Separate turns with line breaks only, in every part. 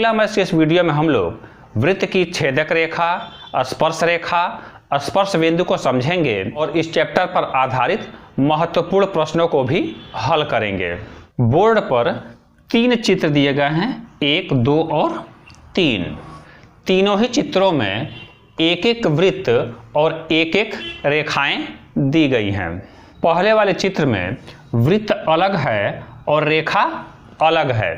Nebula maths के इस video में हम लोग वृत्त की छेदक रेखा, स्पर्श रेखा, स्पर्श बिंदु को समझेंगे और इस चैप्टर पर आधारित महत्वपूर्ण प्रश्नों को भी हल करेंगे। बोर्ड पर 3 चित्र दिए गए हैं, 1, 2 और 3। तीनों ही चित्रों में एक एक वृत्त और एक एक रेखाएं दी गई हैं। पहले वाले चित्र में वृत्त अलग है और रेखा अलग है,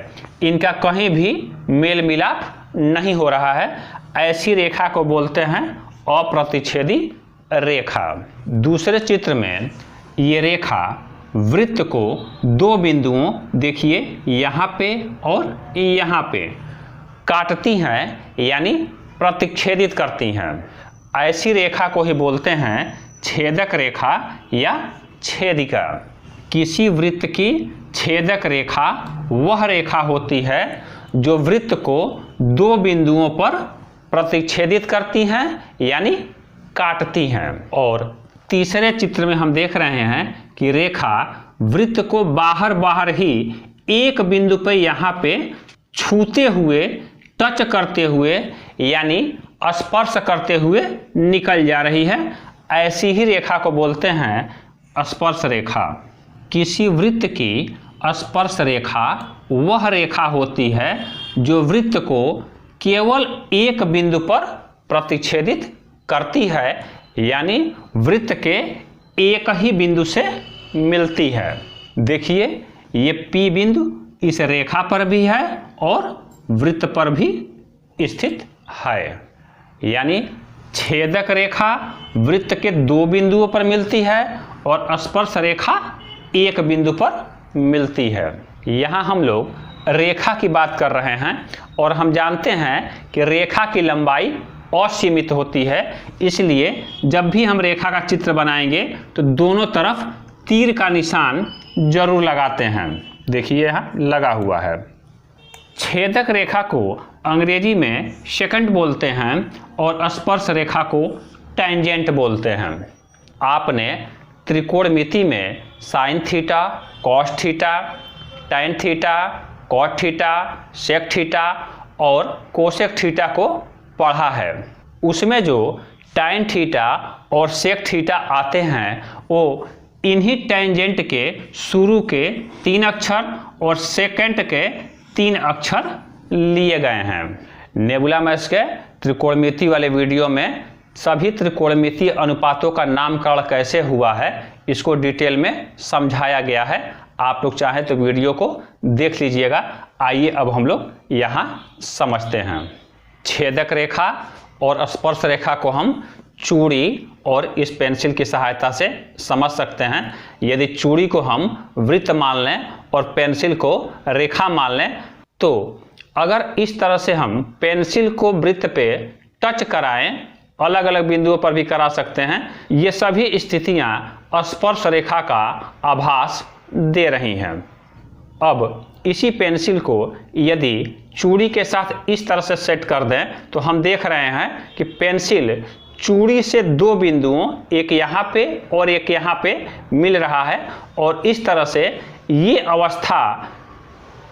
इनका कहीं भी मेल मिलाप नहीं हो रहा है। ऐसी रेखा को बोलते हैं अप्रतिच्छेदी रेखा। दूसरे चित्र में ये रेखा वृत्त को 2 बिंदुओं, देखिए यहाँ पे और यहाँ पे काटती हैं, यानी प्रतिच्छेदित करती हैं। ऐसी रेखा को ही बोलते हैं छेदक रेखा या छेदिका। किसी वृत्त की छेदक रेखा वह रेखा होती है जो वृत्त को 2 बिंदुओं पर प्रतिच्छेदित करती हैं, यानी काटती हैं। और तीसरे चित्र में हम देख रहे हैं कि रेखा वृत्त को बाहर ही एक बिंदु पे यहाँ पे छूते हुए, टच करते हुए, यानी स्पर्श करते हुए निकल जा रही है। ऐसी ही रेखा को बोलते हैं स्पर्श रेखा। किसी वृत्त की स्पर्श रेखा वह रेखा होती है जो वृत्त को केवल एक बिंदु पर प्रतिच्छेदित करती है, यानी वृत्त के एक ही बिंदु से मिलती है। देखिए ये P बिंदु इस रेखा पर भी है और वृत्त पर भी स्थित है, यानी छेदक रेखा वृत्त के 2 बिंदुओं पर मिलती है और स्पर्श रेखा एक बिंदु पर मिलती है। यहाँ हम लोग रेखा की बात कर रहे हैं और हम जानते हैं कि रेखा की लंबाई असीमित होती है, इसलिए जब भी हम रेखा का चित्र बनाएंगे तो दोनों तरफ तीर का निशान जरूर लगाते हैं। देखिए यहाँ लगा हुआ है। छेदक रेखा को अंग्रेजी में सेकंड बोलते हैं और स्पर्श रेखा को टेंजेंट बोलते हैं। आपने त्रिकोणमिति में sine theta, cos theta, tan theta, cot theta, sec theta और कोसेक थीटा को पढ़ा है। उसमें जो टैन थीटा और सेक थीटा आते हैं वो इन्हीं टेंजेंट के शुरू के 3 अक्षर और सेकेंड के 3 अक्षर लिए गए हैं। नेबुला मैथ्स के त्रिकोणमिति वाले वीडियो में सभी त्रिकोणमितीय अनुपातों का नामकरण कैसे हुआ है इसको डिटेल में समझाया गया है। आप लोग चाहें तो वीडियो को देख लीजिएगा। आइए अब हम लोग यहाँ समझते हैं। छेदक रेखा और स्पर्श रेखा को हम चूड़ी और इस पेंसिल की सहायता से समझ सकते हैं। यदि चूड़ी को हम वृत्त मान लें और पेंसिल को रेखा मान लें, तो अगर इस तरह से हम पेंसिल को वृत्त पे टच कराएं, अलग अलग बिंदुओं पर भी करा सकते हैं, ये सभी स्थितियां स्पर्श रेखा का आभास दे रही हैं। अब इसी पेंसिल को यदि चूड़ी के साथ इस तरह से सेट कर दें तो हम देख रहे हैं कि पेंसिल चूड़ी से 2 बिंदुओं, एक यहाँ पे और एक यहाँ पे मिल रहा है और इस तरह से ये अवस्था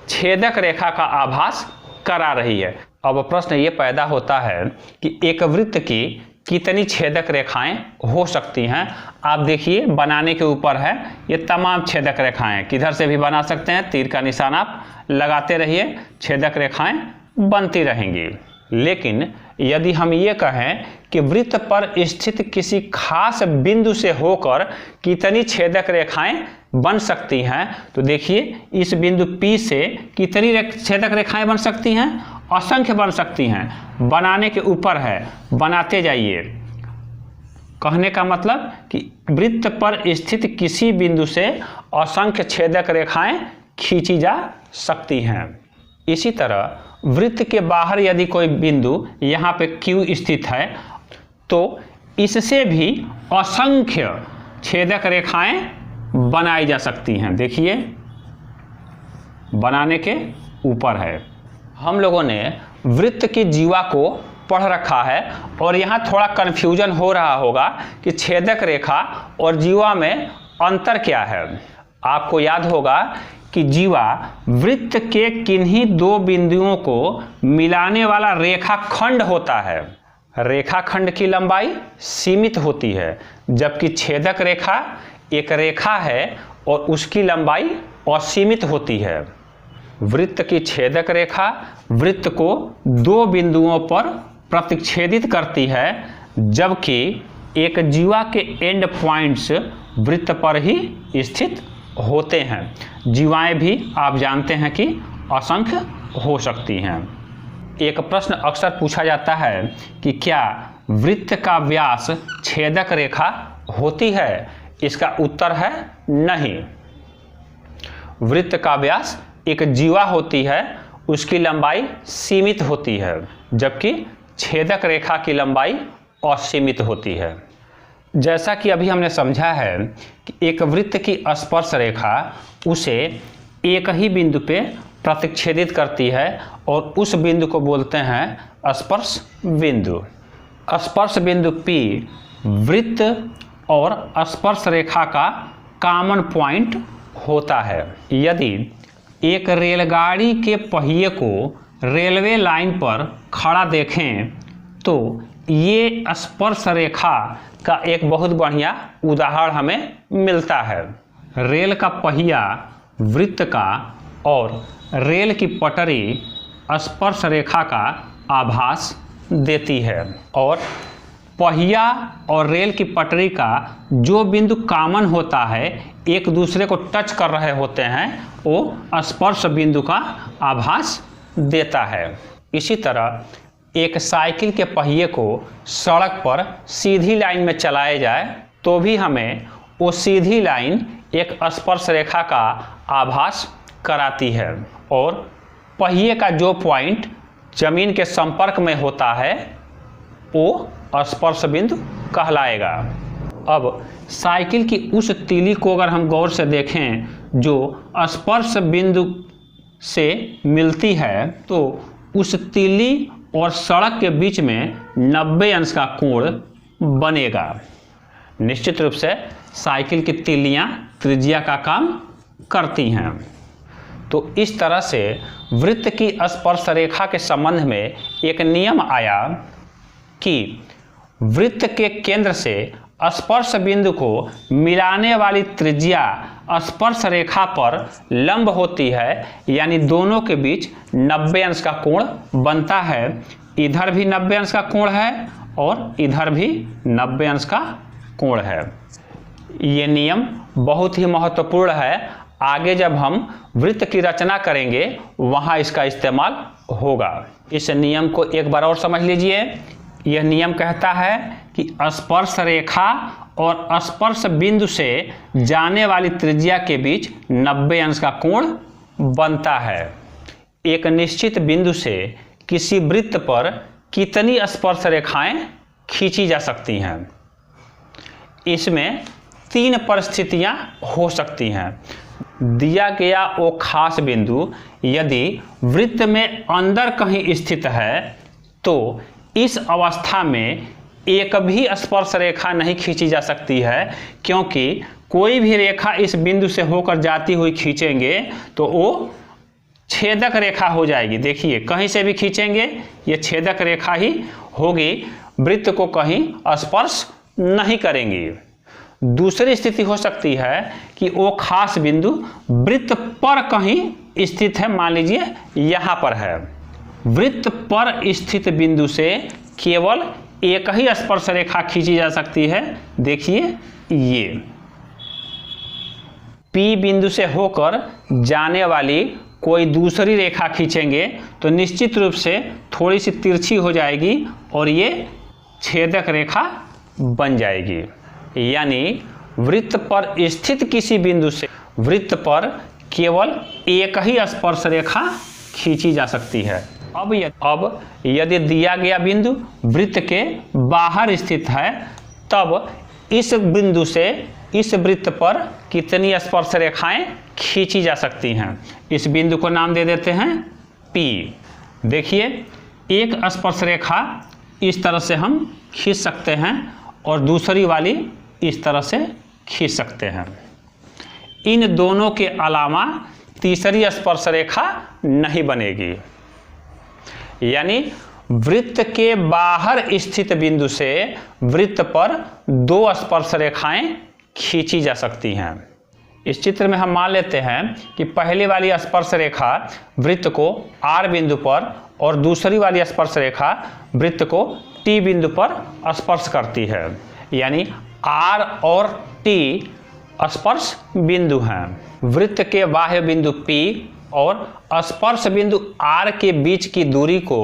छेदक रेखा का आभास करा रही है। अब प्रश्न ये पैदा होता है कि एक वृत्त की कितनी छेदक रेखाएं हो सकती हैं। आप देखिए बनाने के ऊपर है, ये तमाम छेदक रेखाएं किधर से भी बना सकते हैं। तीर का निशान आप लगाते रहिए, छेदक रेखाएं बनती रहेंगी। लेकिन यदि हम ये कहें कि वृत्त पर स्थित किसी खास बिंदु से होकर कितनी छेदक रेखाएं बन सकती हैं, तो देखिए इस बिंदु P से कितनी छेदक रेखाएं बन सकती हैं, असंख्य बन सकती हैं। बनाने के ऊपर है, बनाते जाइए। कहने का मतलब कि वृत्त पर स्थित किसी बिंदु से असंख्य छेदक रेखाएं खींची जा सकती हैं। इसी तरह वृत्त के बाहर यदि कोई बिंदु यहाँ पे Q स्थित है तो इससे भी असंख्य छेदक रेखाएं बनाई जा सकती हैं। देखिए बनाने के ऊपर है। हम लोगों ने वृत्त की जीवा को पढ़ रखा है और यहाँ थोड़ा कन्फ्यूजन हो रहा होगा कि छेदक रेखा और जीवा में अंतर क्या है। आपको याद होगा कि जीवा वृत्त के किन्हीं दो बिंदुओं को मिलाने वाला रेखाखंड होता है। रेखाखंड की लंबाई सीमित होती है, जबकि छेदक रेखा एक रेखा है और उसकी लंबाई असीमित होती है। वृत्त की छेदक रेखा वृत्त को दो बिंदुओं पर प्रतिच्छेदित करती है, जबकि एक जीवा के एंड पॉइंट्स वृत्त पर ही स्थित होते हैं। जीवाएं भी आप जानते हैं कि असंख्य हो सकती हैं। एक प्रश्न अक्सर पूछा जाता है कि क्या वृत्त का व्यास छेदक रेखा होती है? इसका उत्तर है नहीं। वृत्त का व्यास एक जीवा होती है, उसकी लंबाई सीमित होती है, जबकि छेदक रेखा की लंबाई असीमित होती है। जैसा कि अभी हमने समझा है कि एक वृत्त की स्पर्श रेखा उसे एक ही बिंदु पे प्रतिच्छेदित करती है और उस बिंदु को बोलते हैं स्पर्श बिंदु। स्पर्श बिंदु P वृत्त और स्पर्श रेखा का कॉमन पॉइंट होता है। यदि एक रेलगाड़ी के पहिए को रेलवे लाइन पर खड़ा देखें तो ये स्पर्श रेखा का एक बहुत बढ़िया उदाहरण हमें मिलता है। रेल का पहिया वृत्त का और रेल की पटरी स्पर्श रेखा का आभास देती है, और पहिया और रेल की पटरी का जो बिंदु कॉमन होता है, एक दूसरे को टच कर रहे होते हैं, वो स्पर्श बिंदु का आभास देता है। इसी तरह एक साइकिल के पहिए को सड़क पर सीधी लाइन में चलाया जाए तो भी हमें वो सीधी लाइन एक स्पर्श रेखा का आभास कराती है, और पहिए का जो पॉइंट जमीन के संपर्क में होता है वो स्पर्श बिंदु कहलाएगा। अब साइकिल की उस तीली को अगर हम गौर से देखें जो स्पर्श बिंदु से मिलती है, तो उस तीली और सड़क के बीच में 90 अंश का कोण बनेगा। निश्चित रूप से साइकिल की तीलियां त्रिज्या का काम करती हैं। तो इस तरह से वृत्त की स्पर्श रेखा के संबंध में एक नियम आया कि वृत्त के केंद्र से स्पर्श बिंदु को मिलाने वाली त्रिज्या स्पर्श रेखा पर लंब होती है, यानी दोनों के बीच 90 अंश का कोण बनता है। इधर भी 90 अंश का कोण है और इधर भी 90 अंश का कोण है। ये नियम बहुत ही महत्वपूर्ण है। आगे जब हम वृत्त की रचना करेंगे वहाँ इसका इस्तेमाल होगा। इस नियम को एक बार और समझ लीजिए। यह नियम कहता है कि स्पर्श रेखा और स्पर्श बिंदु से जाने वाली त्रिज्या के बीच 90 अंश का कोण बनता है। एक निश्चित बिंदु से किसी वृत्त पर कितनी स्पर्श रेखाएं खींची जा सकती हैं? इसमें 3 परिस्थितियां हो सकती हैं। दिया गया वो खास बिंदु यदि वृत्त में अंदर कहीं स्थित है तो इस अवस्था में एक भी स्पर्श रेखा नहीं खींची जा सकती है, क्योंकि कोई भी रेखा इस बिंदु से होकर जाती हुई खींचेंगे तो वो छेदक रेखा हो जाएगी। देखिए, कहीं से भी खींचेंगे ये छेदक रेखा ही होगी, वृत्त को कहीं स्पर्श नहीं करेंगी। दूसरी स्थिति हो सकती है कि वो खास बिंदु वृत्त पर कहीं स्थित है। मान लीजिए यहाँ पर है। वृत्त पर स्थित बिंदु से केवल एक ही स्पर्श रेखा खींची जा सकती है। देखिए, ये P बिंदु से होकर जाने वाली कोई दूसरी रेखा खींचेंगे तो निश्चित रूप से थोड़ी सी तिरछी हो जाएगी और ये छेदक रेखा बन जाएगी। यानी वृत्त पर स्थित किसी बिंदु से वृत्त पर केवल एक ही स्पर्श रेखा खींची जा सकती है। अब यदि दिया गया बिंदु वृत्त के बाहर स्थित है, तब इस बिंदु से इस वृत्त पर कितनी स्पर्श रेखाएं खींची जा सकती हैं? इस बिंदु को नाम दे देते हैं P। देखिए, एक स्पर्श रेखा इस तरह से हम खींच सकते हैं और दूसरी वाली इस तरह से खींच सकते हैं। इन दोनों के अलावा तीसरी स्पर्श रेखा नहीं बनेगी। यानी वृत्त के बाहर स्थित बिंदु से वृत्त पर दो स्पर्श रेखाएं खींची जा सकती हैं। इस चित्र में हम मान लेते हैं कि पहली वाली स्पर्श रेखा वृत्त को R बिंदु पर और दूसरी वाली स्पर्श रेखा वृत्त को T बिंदु पर स्पर्श करती है। यानी R और T स्पर्श बिंदु हैं। वृत्त के बाह्य बिंदु P और स्पर्श बिंदु R के बीच की दूरी को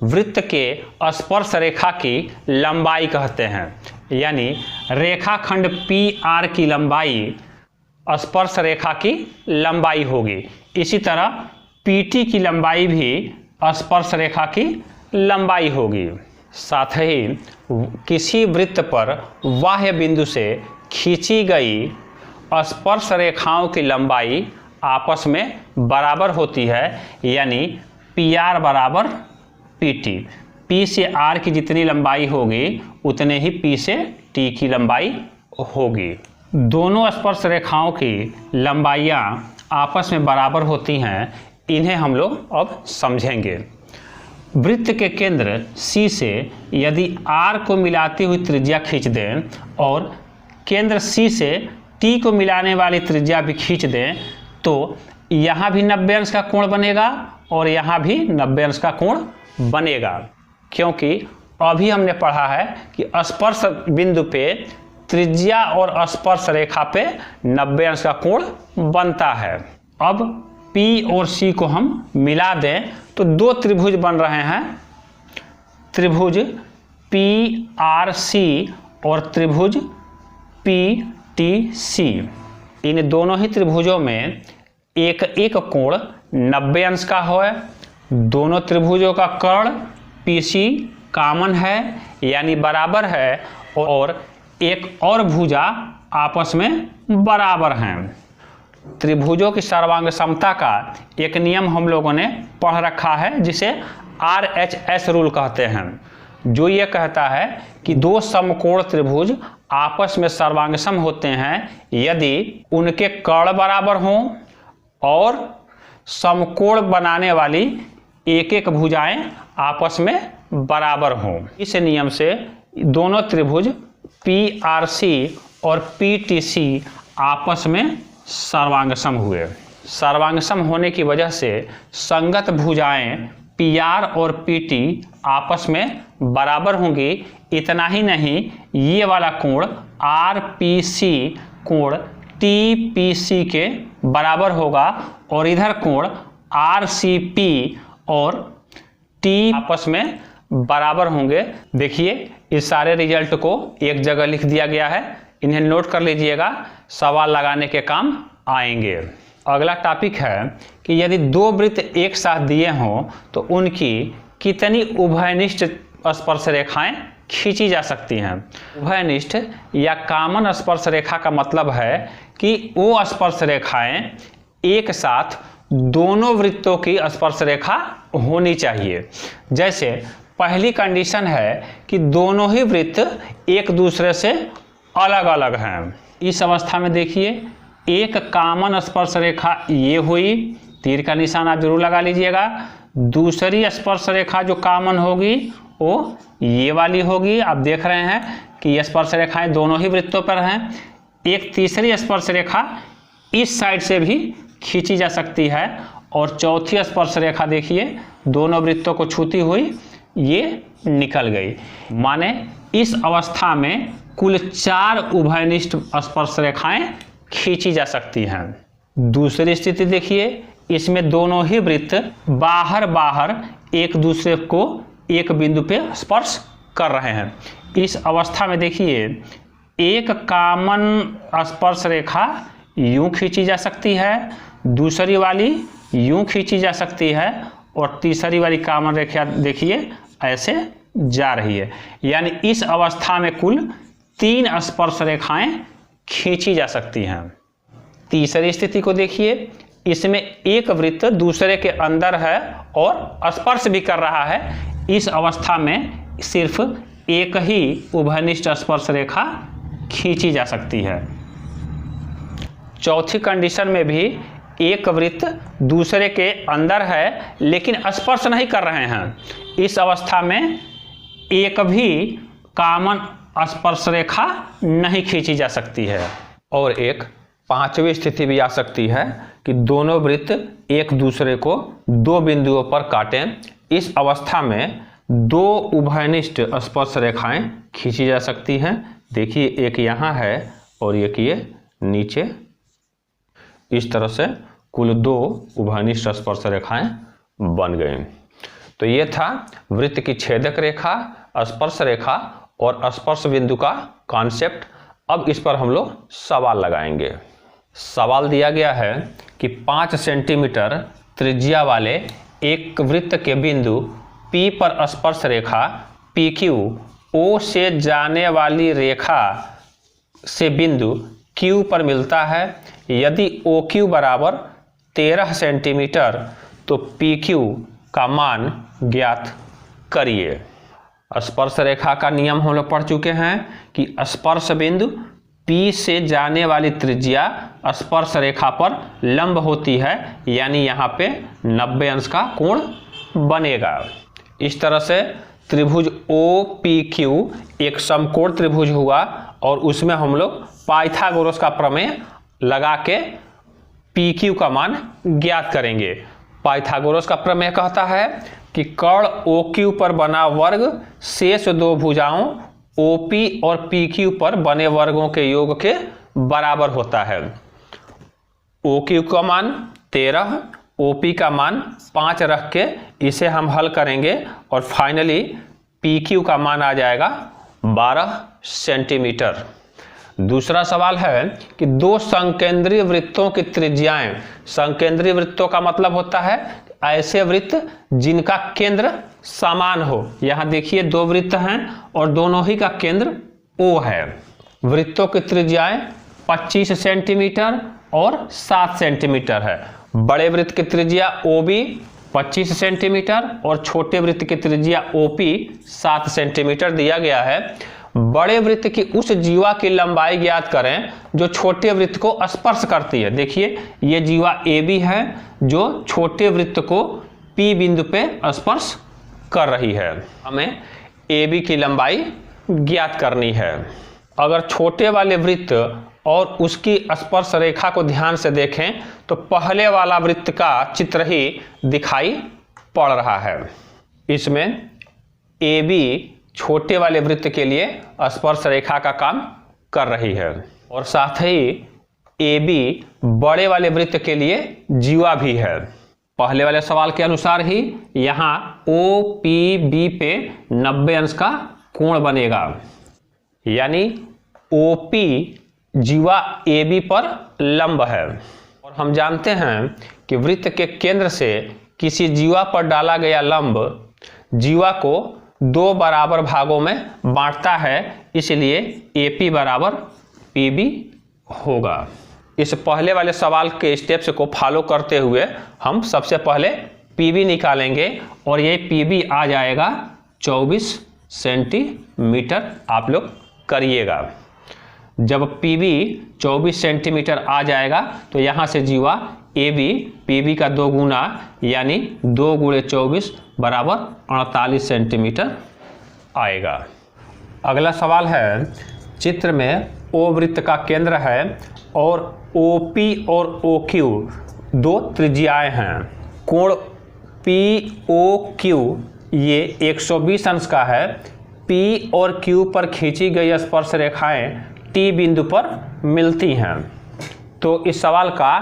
वृत्त के स्पर्श रेखा की लंबाई कहते हैं। यानी रेखाखंड PR की लंबाई स्पर्श रेखा की लंबाई होगी। इसी तरह PT की लंबाई भी स्पर्श रेखा की लंबाई होगी। साथ ही किसी वृत्त पर बाह्य बिंदु से खींची गई स्पर्श रेखाओं की लंबाई आपस में बराबर होती है। यानी PR बराबर PT। P से R की जितनी लंबाई होगी उतने ही P से T की लंबाई होगी। दोनों स्पर्श रेखाओं की लंबाइयाँ आपस में बराबर होती हैं। इन्हें हम लोग अब समझेंगे। वृत्त के केंद्र C से यदि R को मिलाती हुई त्रिज्या खींच दें और केंद्र C से T को मिलाने वाली त्रिज्या भी खींच दें तो यहाँ भी 90 अंश का कोण बनेगा और यहाँ भी 90 अंश का कोण बनेगा। क्योंकि अभी हमने पढ़ा है कि स्पर्श बिंदु पे त्रिज्या और स्पर्श रेखा पे 90 अंश का कोण बनता है। अब P और C को हम मिला दें तो दो त्रिभुज बन रहे हैं। त्रिभुज PRC और त्रिभुज PTC। इन दोनों ही त्रिभुजों में एक एक कोण 90 अंश का है। दोनों त्रिभुजों का कर्ण PC कॉमन है यानी बराबर है और एक और भुजा आपस में बराबर हैं। त्रिभुजों की सर्वांग समता का एक नियम हम लोगों ने पढ़ रखा है जिसे RHS रूल कहते हैं, जो ये कहता है कि दो समकोण त्रिभुज आपस में सर्वांगसम होते हैं यदि उनके कर्ण बराबर हों और समकोण बनाने वाली एक एक भुजाएं आपस में बराबर हों। इस नियम से दोनों त्रिभुज PRC और PTC आपस में सर्वांगसम हुए। सर्वांगसम होने की वजह से संगत भुजाएं PR और PT आपस में बराबर होंगी। इतना ही नहीं, ये वाला कोण RPC कोण TPC के बराबर होगा और इधर कोण RCP और T आपस में बराबर होंगे। देखिए इस सारे रिजल्ट को एक जगह लिख दिया गया है, इन्हें नोट कर लीजिएगा, सवाल लगाने के काम आएंगे। अगला टॉपिक है कि यदि दो वृत्त एक साथ दिए हों तो उनकी कितनी उभयनिष्ठ स्पर्श रेखाएं खींची जा सकती हैं। उभयनिष्ठ या कॉमन स्पर्श रेखा का मतलब है कि वो स्पर्श रेखाएं एक साथ दोनों वृत्तों की स्पर्श रेखा होनी चाहिए। जैसे पहली कंडीशन है कि दोनों ही वृत्त एक दूसरे से अलग अलग हैं। इस अवस्था में देखिए एक कॉमन स्पर्श रेखा ये हुई, तीर का निशान आप जरूर लगा लीजिएगा। दूसरी स्पर्श रेखा जो कॉमन होगी वो ये वाली होगी। आप देख रहे हैं कि ये स्पर्श रेखाएं दोनों ही वृत्तों पर हैं। एक तीसरी स्पर्श रेखा इस साइड से भी खींची जा सकती है और चौथी स्पर्श रेखा देखिए दोनों वृत्तों को छूती हुई ये निकल गई। माने इस अवस्था में कुल 4 उभयनिष्ठ स्पर्श रेखाएं खींची जा सकती हैं। दूसरी स्थिति देखिए, इसमें दोनों ही वृत्त बाहर एक दूसरे को एक बिंदु पे स्पर्श कर रहे हैं। इस अवस्था में देखिए एक कॉमन स्पर्श रेखा यूं खींची जा सकती है, दूसरी वाली यूं खींची जा सकती है और तीसरी वाली कॉमन रेखा देखिए ऐसे जा रही है। यानी इस अवस्था में कुल 3 स्पर्श रेखाएं खींची जा सकती हैं। तीसरी स्थिति को देखिए, इसमें एक वृत्त दूसरे के अंदर है और स्पर्श भी कर रहा है। इस अवस्था में सिर्फ एक ही उभयनिष्ठ स्पर्श रेखा खींची जा सकती है। चौथी कंडीशन में भी एक वृत्त दूसरे के अंदर है लेकिन स्पर्श नहीं कर रहे हैं, इस अवस्था में एक भी कॉमन स्पर्श रेखा नहीं खींची जा सकती है। और एक पांचवी स्थिति भी आ सकती है कि दोनों वृत्त एक दूसरे को दो बिंदुओं पर काटें। इस अवस्था में दो उभयनिष्ठ स्पर्श रेखाएं खींची जा सकती हैं। देखिए, एक यहाँ है और एक ये नीचे। इस तरह से कुल दो उभयनिष्ठ स्पर्श रेखाएं बन गई। तो ये था वृत्त की छेदक रेखा, स्पर्श रेखा और स्पर्श बिंदु का कॉन्सेप्ट। अब इस पर हम लोग सवाल लगाएंगे। सवाल दिया गया है कि 5 सेंटीमीटर त्रिज्या वाले एक वृत्त के बिंदु P पर स्पर्श रेखा PQ O से जाने वाली रेखा से बिंदु Q पर मिलता है। यदि OQ बराबर 13 सेंटीमीटर तो PQ का मान ज्ञात करिए। स्पर्श रेखा का नियम हम लोग पढ़ चुके हैं कि स्पर्श बिंदु P से जाने वाली त्रिज्या स्पर्श रेखा पर लंब होती है, यानी यहाँ पे 90 अंश का कोण बनेगा। इस तरह से त्रिभुज OPQ एक समकोण त्रिभुज हुआ और उसमें हम लोग पाइथागोरस का प्रमेय लगा के PQ का मान ज्ञात करेंगे। पाइथागोरस का प्रमेय कहता है कि कर्ण OQ पर बना वर्ग शेष दो भुजाओं OP और PQ पर बने वर्गों के योग के बराबर होता है। OQ का मान 13, OP का मान 5 रख के इसे हम हल करेंगे और फाइनली PQ का मान आ जाएगा 12 सेंटीमीटर। दूसरा सवाल है कि दो संकेंद्रीय वृत्तों की त्रिज्याएं, संकेंद्रीय वृत्तों का मतलब होता है ऐसे वृत्त जिनका केंद्र समान हो। यहां देखिए दो वृत्त हैं और दोनों ही का केंद्र O है। वृत्तों की त्रिज्याएं 25 सेंटीमीटर और 7 सेंटीमीटर है। बड़े वृत्त की त्रिज्या OB 25 सेंटीमीटर और छोटे वृत्त की त्रिज्या OP 7 सेंटीमीटर दिया गया है। बड़े वृत्त की उस जीवा की लंबाई ज्ञात करें जो छोटे वृत्त को स्पर्श करती है। देखिए, ये जीवा AB है जो छोटे वृत्त को P बिंदु पे स्पर्श कर रही है। हमें AB की लंबाई ज्ञात करनी है। अगर छोटे वाले वृत्त और उसकी स्पर्श रेखा को ध्यान से देखें तो पहले वाला वृत्त का चित्र ही दिखाई पड़ रहा है। इसमें AB छोटे वाले वृत्त के लिए स्पर्श रेखा का काम कर रही है और साथ ही AB बड़े वाले वृत्त के लिए जीवा भी है। पहले वाले सवाल के अनुसार ही यहाँ OPB पे 90 अंश का कोण बनेगा, यानी OP जीवा AB पर लंब है। और हम जानते हैं कि वृत्त के केंद्र से किसी जीवा पर डाला गया लंब जीवा को दो बराबर भागों में बांटता है, इसलिए AP बराबर PB होगा। इस पहले वाले सवाल के स्टेप्स को फॉलो करते हुए हम सबसे पहले PB निकालेंगे और ये PB आ जाएगा 24 सेंटीमीटर। आप लोग करिएगा। जब PB 24 सेंटीमीटर आ जाएगा तो यहाँ से जीवा AB PB का 2 गुना यानी 2 गुणे 24 बराबर 48 सेंटीमीटर आएगा। अगला सवाल है, चित्र में O वृत्त का केंद्र है और OP और OQ दो त्रिज्याएं हैं। कोण POQ ये 120 अंश का है। P और Q पर खींची गई स्पर्श रेखाएं T बिंदु पर मिलती हैं। तो इस सवाल का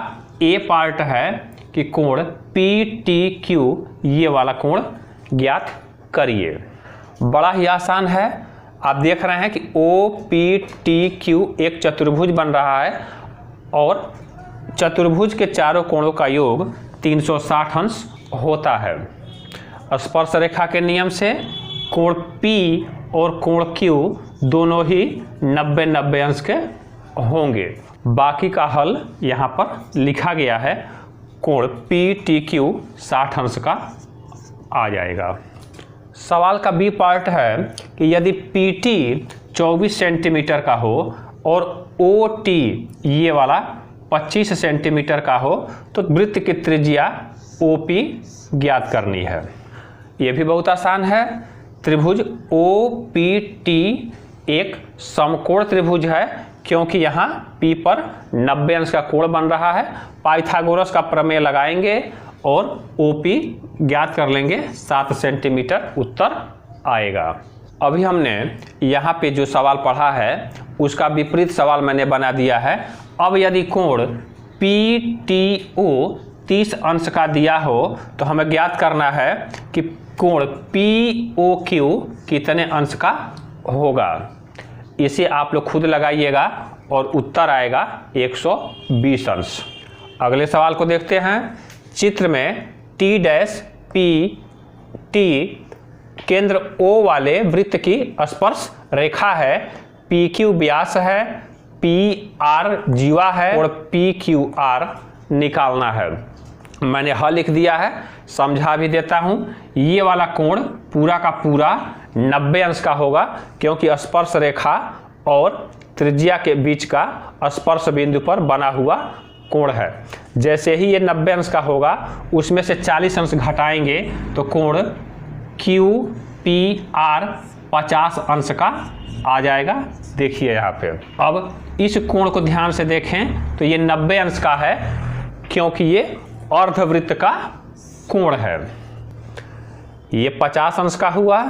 A पार्ट है कि कोण PTQ ये वाला कोण ज्ञात करिए। बड़ा ही आसान है। आप देख रहे हैं कि OPTQ एक चतुर्भुज बन रहा है और चतुर्भुज के चारों कोणों का योग 360 अंश होता है। स्पर्श रेखा के नियम से कोण P और कोण Q दोनों ही 90-90 अंश के होंगे। बाकी का हल यहाँ पर लिखा गया है। कोण PTQ 60 अंश का आ जाएगा। सवाल का B पार्ट है कि यदि PT 24 सेंटीमीटर का हो और OT ये वाला 25 सेंटीमीटर का हो तो वृत्त की त्रिज्या OP ज्ञात करनी है। ये भी बहुत आसान है। त्रिभुज OPT एक समकोण त्रिभुज है क्योंकि यहाँ P पर 90 अंश का कोण बन रहा है। पाइथागोरस का प्रमेय लगाएंगे और OP ज्ञात कर लेंगे, 7 सेंटीमीटर उत्तर आएगा। अभी हमने यहाँ पे जो सवाल पढ़ा है उसका विपरीत सवाल मैंने बना दिया है। अब यदि कोण PTO 30 अंश का दिया हो तो हमें ज्ञात करना है कि कोण POQ कितने अंश का होगा। इसे आप लोग खुद लगाइएगा और उत्तर आएगा 120 अंश। अगले सवाल को देखते हैं। चित्र में T' केंद्र O वाले वृत्त की स्पर्श रेखा है। PQ व्यास है, PR जीवा है और PQR निकालना है। मैंने ह लिख दिया है, समझा भी देता हूं। ये वाला कोण पूरा का पूरा 90 अंश का होगा क्योंकि स्पर्श रेखा और त्रिज्या के बीच का स्पर्श बिंदु पर बना हुआ कोण है। जैसे ही ये 90 अंश का होगा उसमें से 40 अंश घटाएंगे तो कोण QPR 50 अंश का आ जाएगा। देखिए यहाँ पे। अब इस कोण को ध्यान से देखें तो ये 90 अंश का है क्योंकि ये अर्धवृत्त का कोण है। ये 50 अंश का हुआ,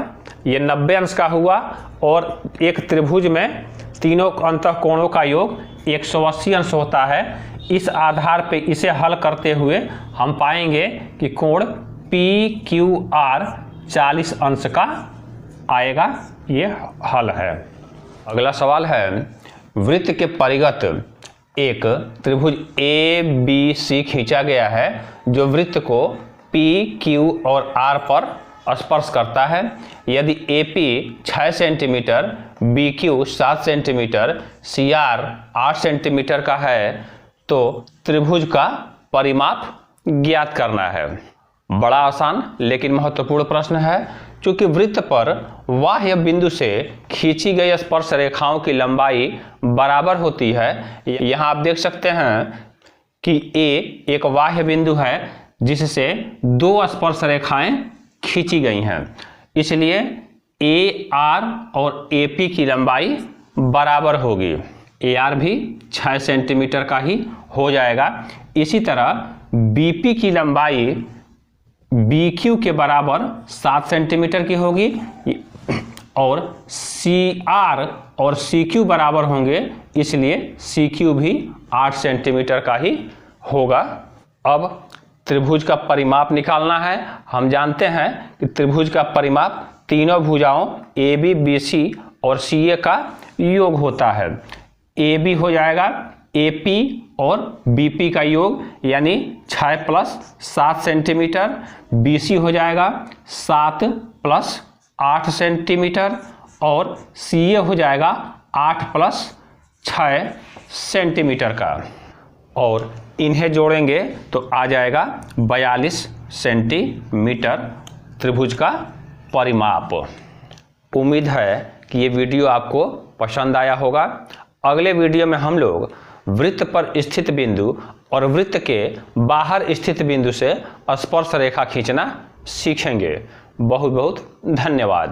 ये 90 अंश का हुआ और एक त्रिभुज में तीनों अंतःकोणों का योग 180 अंश होता है। इस आधार पे इसे हल करते हुए हम पाएंगे कि कोण PQR 40 अंश का आएगा। ये हल है। अगला सवाल है, वृत्त के परिगत एक त्रिभुज ABC खींचा गया है जो वृत्त को PQ और R पर स्पर्श करता है। यदि AP 6 centimetre, BQ 7 centimetre, CR 8 centimetre का है तो त्रिभुज का परिमाप ज्ञात करना है। बड़ा आसान लेकिन महत्वपूर्ण प्रश्न है। चूंकि वृत्त पर बाह्य बिंदु से खींची गई स्पर्श रेखाओं की लंबाई बराबर होती है। यहाँ आप देख सकते हैं कि A एक बाह्य बिंदु है जिससे 2 स्पर्श रेखाएं खींची गई हैं, इसलिए AR और AP की लंबाई बराबर होगी। AR भी 6 सेंटीमीटर का ही हो जाएगा। इसी तरह BP की लंबाई BQ के बराबर 7 सेंटीमीटर की होगी और CR और CQ बराबर होंगे, इसलिए CQ भी 8 सेंटीमीटर का ही होगा। अब त्रिभुज का परिमाप निकालना है। हम जानते हैं कि त्रिभुज का परिमाप तीनों भुजाओं AB, BC और CA का योग होता है। AB हो जाएगा AP और BP का योग यानी 6 + 7 सेंटीमीटर। BC हो जाएगा 7 + 8 सेंटीमीटर और CA हो जाएगा 8 + 6 सेंटीमीटर का और इन्हें जोड़ेंगे तो आ जाएगा 42 सेंटीमीटर त्रिभुज का परिमाप। उम्मीद है कि ये वीडियो आपको पसंद आया होगा। अगले वीडियो में हम लोग वृत्त पर स्थित बिंदु और वृत्त के बाहर स्थित बिंदु से स्पर्श रेखा खींचना सीखेंगे। बहुत बहुत धन्यवाद।